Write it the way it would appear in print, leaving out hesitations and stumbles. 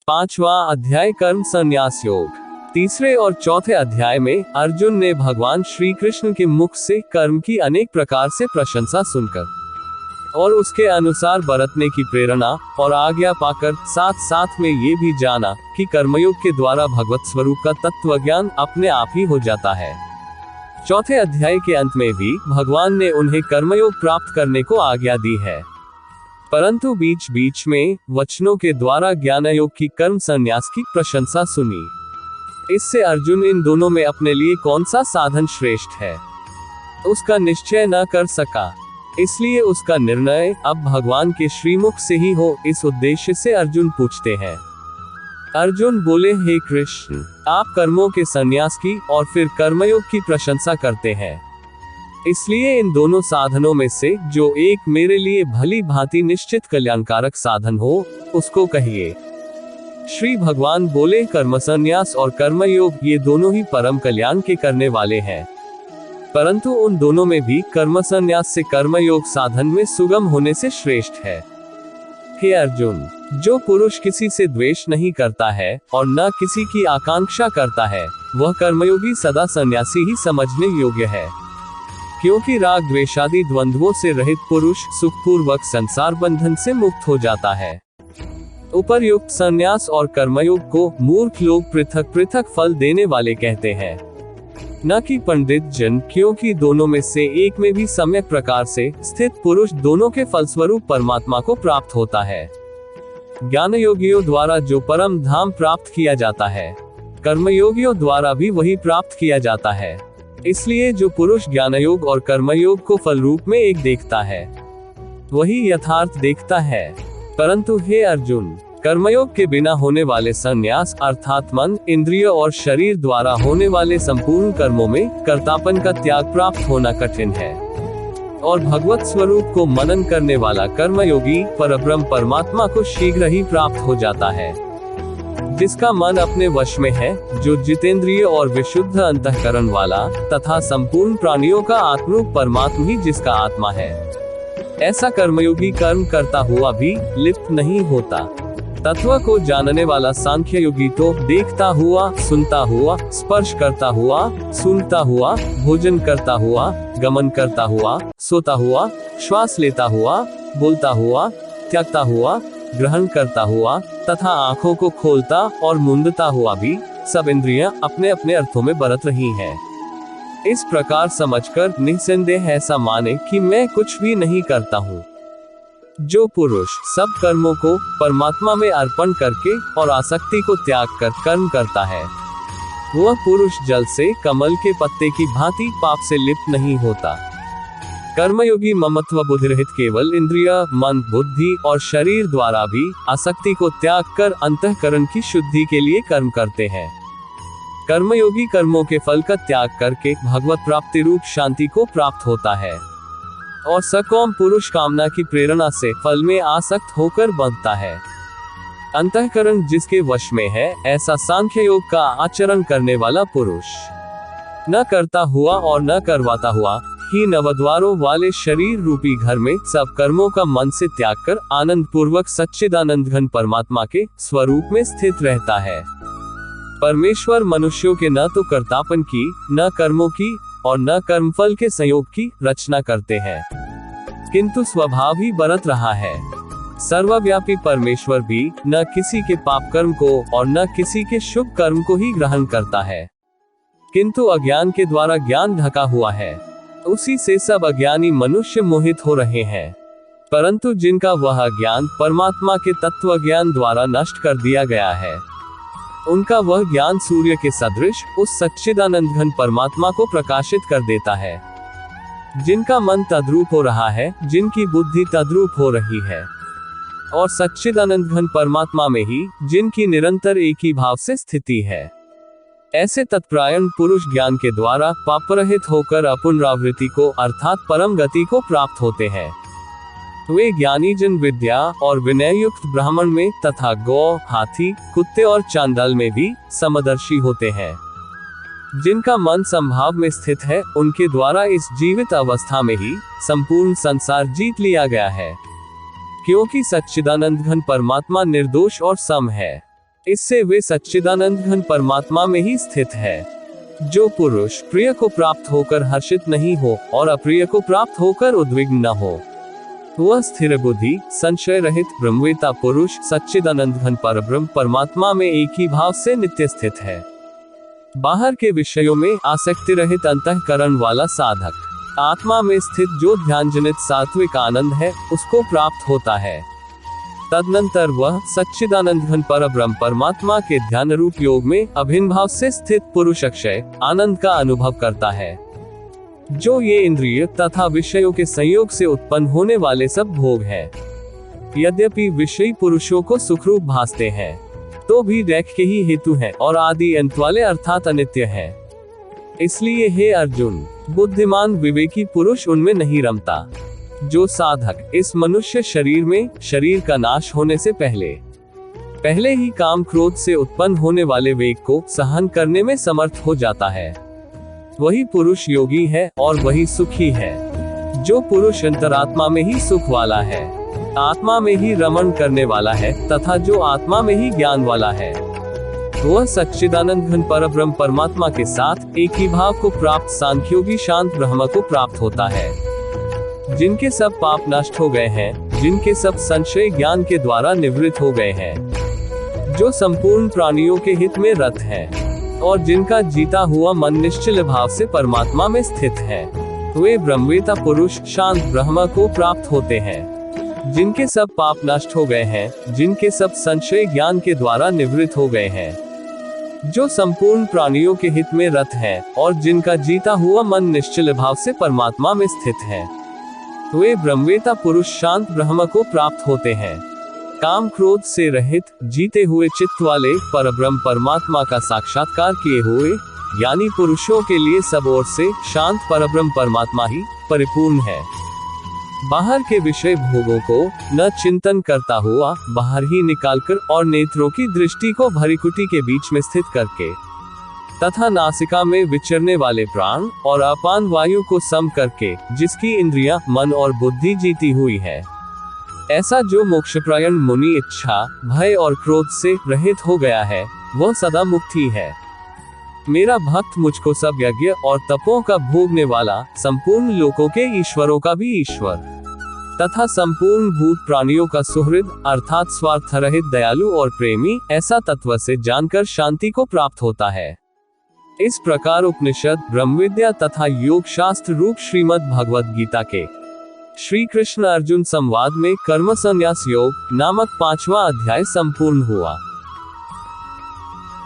5वां अध्याय कर्म संन्यास योग। तीसरे और चौथे अध्याय में अर्जुन ने भगवान श्री कृष्ण के मुख से कर्म की अनेक प्रकार से प्रशंसा सुनकर और उसके अनुसार बरतने की प्रेरणा और आज्ञा पाकर साथ साथ में ये भी जाना कि कर्मयोग के द्वारा भगवत स्वरूप का तत्व ज्ञान अपने आप ही हो जाता है। चौथे अध्याय के अंत में भी भगवान ने उन्हें कर्मयोग प्राप्त करने को आज्ञा दी है, परंतु बीच बीच में वचनों के द्वारा ज्ञानयोग की कर्म संन्यास की प्रशंसा सुनी। इससे अर्जुन इन दोनों में अपने लिए कौन सा साधन श्रेष्ठ है उसका निश्चय न कर सका, इसलिए उसका निर्णय अब भगवान के श्रीमुख से ही हो। इस उद्देश्य से अर्जुन पूछते हैं। अर्जुन बोले, हे कृष्ण, आप कर्मों के संन्यास की और फिर कर्मयोग की प्रशंसा करते हैं, इसलिए इन दोनों साधनों में से जो एक मेरे लिए भली भांति निश्चित कल्याणकारक साधन हो उसको कहिए। श्री भगवान बोले, कर्म संन्यास और कर्मयोग ये दोनों ही परम कल्याण के करने वाले हैं, परंतु उन दोनों में भी कर्म संन्यास से कर्मयोग साधन में सुगम होने से श्रेष्ठ है। हे अर्जुन, जो पुरुष किसी से द्वेष नहीं करता है और न किसी की आकांक्षा करता है वह कर्मयोगी सदा सन्यासी ही समझने योग्य है, क्योंकि राग द्वेषादि द्वंद्वों से रहित पुरुष सुखपूर्वक संसार बंधन से मुक्त हो जाता है। उपर्युक्त संन्यास और कर्मयोग को मूर्ख लोग पृथक पृथक फल देने वाले कहते हैं, न कि पंडित जन, क्योंकि दोनों में से एक में भी सम्यक प्रकार से स्थित पुरुष दोनों के फलस्वरूप परमात्मा को प्राप्त होता है। ज्ञान योगियों द्वारा जो परम धाम प्राप्त किया जाता है, कर्मयोगियों द्वारा भी वही प्राप्त किया जाता है। इसलिए जो पुरुष ज्ञानयोग और कर्मयोग को फल रूप में एक देखता है वही यथार्थ देखता है। परंतु हे अर्जुन, कर्मयोग के बिना होने वाले संन्यास अर्थात मन, इंद्रिय और शरीर द्वारा होने वाले संपूर्ण कर्मों में कर्तापन का त्याग प्राप्त होना कठिन है, और भगवत स्वरूप को मनन करने वाला कर्मयोगी परब्रह्म परमात्मा को शीघ्र ही प्राप्त हो जाता है, जिसका मन अपने वश में है, जो जितेंद्रिय और विशुद्ध अंतःकरण वाला तथा संपूर्ण प्राणियों का आत्मरूप परमात्मा ही जिसका आत्मा है। ऐसा कर्मयोगी कर्म करता हुआ भी लिप्त नहीं होता। तत्व को जानने वाला सांख्य योगी तो देखता हुआ, सुनता हुआ, स्पर्श करता हुआ, सूंघता हुआ, भोजन करता हुआ, गमन करता हुआ, सोता हुआ, श्वास लेता हुआ, बोलता हुआ, त्यागता हुआ, ग्रहण करता हुआ तथा आंखों को खोलता और मूंदता हुआ भी सब इंद्रियां अपने अपने अर्थों में बरत रही हैं। इस प्रकार समझकर निसंदेह ऐसा माने कि मैं कुछ भी नहीं करता हूँ। जो पुरुष सब कर्मों को परमात्मा में अर्पण करके और आसक्ति को त्याग कर कर्म करता है, वह पुरुष जल से कमल के पत्ते की भांति पाप से लिप्त नहीं होता। कर्मयोगी ममत्व बुद्धिरहित केवल इंद्रिय, मन, बुद्धि और शरीर द्वारा भी आसक्ति को त्याग कर अंतःकरण की शुद्धि के लिए कर्म करते हैं। कर्मयोगी कर्मों के फल का त्याग करके भगवत प्राप्ति रूप शांति को प्राप्त होता है, और सकौम पुरुष कामना की प्रेरणा से फल में आसक्त होकर बंधता है। अंतःकरण जिसके वश में है, ऐसा सांख्य योग का आचरण करने वाला पुरुष न करता हुआ और न करवाता हुआ ही नवद्वारों वाले शरीर रूपी घर में सब कर्मों का मन से त्याग कर आनंद पूर्वक सच्चिदानंद घन परमात्मा के स्वरूप में स्थित रहता है। परमेश्वर मनुष्यों के न तो कर्तापन की, न कर्मों की और न कर्मफल के संयोग की रचना करते हैं, किंतु स्वभाव ही बरत रहा है। सर्वव्यापी परमेश्वर भी न किसी के पाप कर्म को और न किसी के शुभ कर्म को ही ग्रहण करता है, किंतु अज्ञान के द्वारा ज्ञान ढका हुआ है, उसी से सब अज्ञानी मनुष्य मोहित हो रहे हैं। परंतु जिनका वह ज्ञान परमात्मा के तत्व ज्ञान द्वारा नष्ट कर दिया गया है, उनका वह ज्ञान सूर्य के सदृश उस सच्चिदानंद घन परमात्मा को प्रकाशित कर देता है। जिनका मन तद्रूप हो रहा है, जिनकी बुद्धि तद्रूप हो रही है, और सच्चिदानंद घन परमात्मा में ही जिनकी निरंतर एक ही भाव से स्थिति है, ऐसे तत्परायण पुरुष ज्ञान के द्वारा पापरहित होकर अपुनरावृत्ति को अर्थात परम गति को प्राप्त होते हैं। वे ज्ञानी जन विद्या और विनय युक्त ब्राह्मण में तथा गौ, हाथी, कुत्ते और चांडाल में भी समदर्शी होते हैं। जिनका मन संभाव में स्थित है, उनके द्वारा इस जीवित अवस्था में ही संपूर्ण संसार जीत लिया गया है, क्योंकि सच्चिदानंद घन परमात्मा निर्दोष और सम है। इससे वे सच्चिदानंद घन परमात्मा में ही स्थित है। जो पुरुष प्रिय को प्राप्त होकर हर्षित नहीं हो और अप्रिय को प्राप्त होकर उद्विग्न न हो, वह स्थिर बुद्धि, संशय रहित ब्रह्मवेता पुरुष सच्चिदानंद घन परब्रह्म परमात्मा में एक ही भाव से नित्य स्थित है। बाहर के विषयों में आसक्ति रहित अंतःकरण वाला साधक आत्मा में स्थित जो ध्यानजनित सात्विक आनंद है उसको प्राप्त होता है। तदनंतर वह सच्चिदानंद घन परब्रह्म परमात्मा के ध्यान रूप योग में अभिन्न भाव से स्थित पुरुष अक्षय आनंद का अनुभव करता है। जो ये इंद्रिय तथा विषयों के संयोग से उत्पन्न होने वाले सब भोग हैं, यद्यपि विषयी पुरुषों को सुखरूप भासते हैं, तो भी रैख के ही हेतु हैं और आदि अंत वाले अर्थात अनित्य हैं। इसलिए हे अर्जुन, बुद्धिमान विवेकी पुरुष उनमें नहीं रमता। जो साधक इस मनुष्य शरीर में शरीर का नाश होने से पहले ही काम क्रोध से उत्पन्न होने वाले वेग को सहन करने में समर्थ हो जाता है, वही पुरुष योगी है और वही सुखी है। जो पुरुष अंतरात्मा में ही सुख वाला है, आत्मा में ही रमण करने वाला है तथा जो आत्मा में ही ज्ञान वाला है, वह सच्चिदानंद घन परब्रह्म परमात्मा के साथ एक ही भाव को प्राप्त सांख्योगी शांत ब्रह्म को प्राप्त होता है। जिनके सब पाप नष्ट हो गए हैं, जिनके सब संशय ज्ञान के द्वारा निवृत्त हो गए हैं, जो संपूर्ण प्राणियों के हित में रत है और जिनका जीता हुआ मन निश्चल भाव से परमात्मा में स्थित है, वे ब्रह्मवेता पुरुष शांत ब्रह्म को प्राप्त होते हैं। जिनके सब पाप नष्ट हो गए हैं, जिनके सब संशय ज्ञान के द्वारा निवृत्त हो गए हैं, जो संपूर्ण प्राणियों के हित में रत हैं और जिनका जीता हुआ मन निश्चल भाव से परमात्मा में स्थित है, वे ब्रह्मवेता पुरुष शांत ब्रह्म को प्राप्त होते हैं। काम क्रोध से रहित जीते हुए चित्त वाले परब्रह्म परमात्मा का साक्षात्कार किए हुए ज्ञानी पुरुषों के लिए सब ओर से शांत परब्रह्म परमात्मा ही परिपूर्ण है। बाहर के विषय भोगों को न चिंतन करता हुआ बाहर ही निकालकर और नेत्रों की दृष्टि को भरिकुटी के बीच में स्थित करके तथा नासिका में विचरने वाले प्राण और अपान वायु को सम करके जिसकी इंद्रियां, मन और बुद्धि जीती हुई है, ऐसा जो मोक्षप्रयण मुनि इच्छा, भय और क्रोध से रहित हो गया है, वह सदा मुक्ति है। मेरा भक्त मुझको सब यज्ञ और तपों का भोगने वाला, संपूर्ण लोकों के ईश्वरों का भी ईश्वर तथा संपूर्ण भूत प्राणियों का सुहृद अर्थात स्वार्थ रहित दयालु और प्रेमी ऐसा तत्व से जानकर शांति को प्राप्त होता है। इस प्रकार उपनिषद, ब्रह्मविद्या तथा योग शास्त्र रूप श्रीमद् भगवद गीता के श्री कृष्ण अर्जुन संवाद में कर्म संन्यास योग नामक 5वां अध्याय संपूर्ण हुआ।